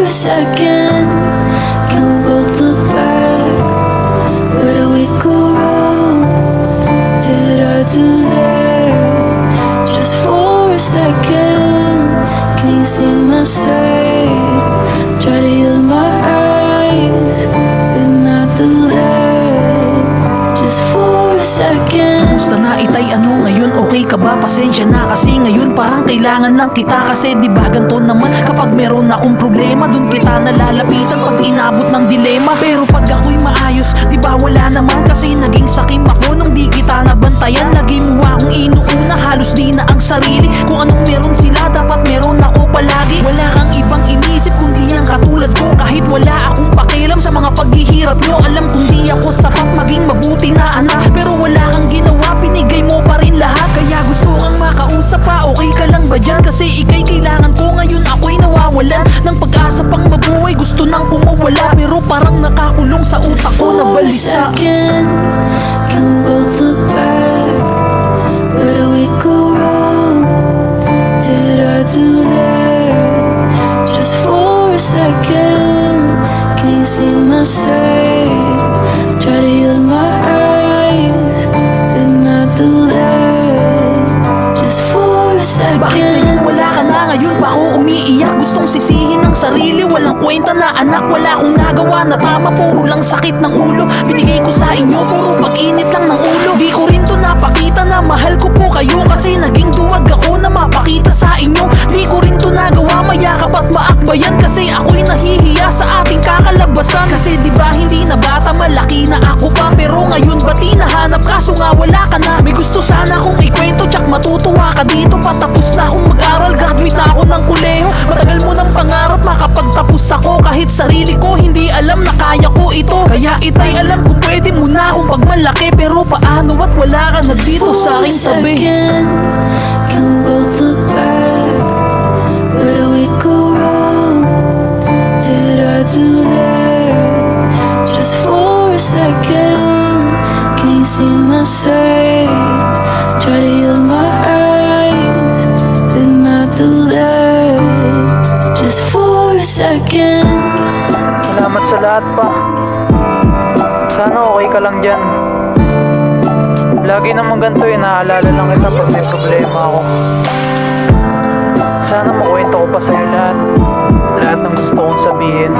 a second, can we both look back? Where did we go wrong? Did I do that? Just for a second, can you see my side? Try to use my eyes, did not do that. Just for a second. Kamusta na itay, ano ngayon? Okay ka ba? Pasensya na kasi ngayon parang kailangan lang kita. Kasi di ba ganito naman kapag meron akong problema, dun kita nalalapitan pag inabot ng dilema. Pero pag ako'y maayos, di ba wala naman? Kasi naging sakim ako nung di kita nabantayan. Lagi mo akong inuuna, halos di na ang sarili. Kung anong meron sila, dapat meron ako palagi. Wala kang ibang inisip kundi ang katulad ko. Kahit wala akong pakialam sa mga paghihirap nyo, alam kong di ako sapat maging mabuti na anak. Pero wala kang ginawa, binigay mo pa rin lahat. Kaya gusto kang makausap pa, okay ka lang ba dyan? Kasi ika'y kailangan ko, ngayon ako'y nawawalan ng pag-asa pang mabuhay. Gusto nang kumawala, pero parang nakakulong sa utak ko na balisa. Can we both look back? Where did we go wrong? Did I do that? Just for a second, can you see my side? Try to use my eyes, did not do that. Just for a Bakit second. ngayon wala ka na? Ngayon ba ako umiiyak? Gustong sisihin ng sarili, walang kwenta na anak. Wala akong nagawa na tama, puro lang sakit ng ulo. Binigay ko sa inyo, puro pag-init lang ng ulo. Di ko rin to napakita na mahal ko po kayo. Kasi naging duwag ako na mapakita sa inyo. Di ko rin to nagawa, mayakap at maakbayan. Kasi ako'y nahihiya sa ating kakalabasan. Kasi di ba hindi na bata, malaki na ako pa. Pero ngayon ba't hinahanap, kaso nga wala ka na. May gusto sana kong ikwento, tsak matutuwa ka dito. Patapos na akong mag-aral, graduate na ako ng kuleho. Matagal mo ng pangarap, makapagtapos ako. Kahit sarili ko, hindi alam na kaya ko ito. Kaya itay alam kung pwede mo na akong pagmalaki. Pero paano at wala ka na dito sa aking tabi? Can we both look back? Where did we go wrong? Did I do that? Just for a second, can you see my side? Try to use my eyes, did not do that. Just for a second. Salamat sa lahat pa. Sana okay ka lang dyan. Lagi naman ganito naalala lang kita pag may problema ako. Sana makwento ko pa sa'yo lahat. Lahat ng gusto kong sabihin.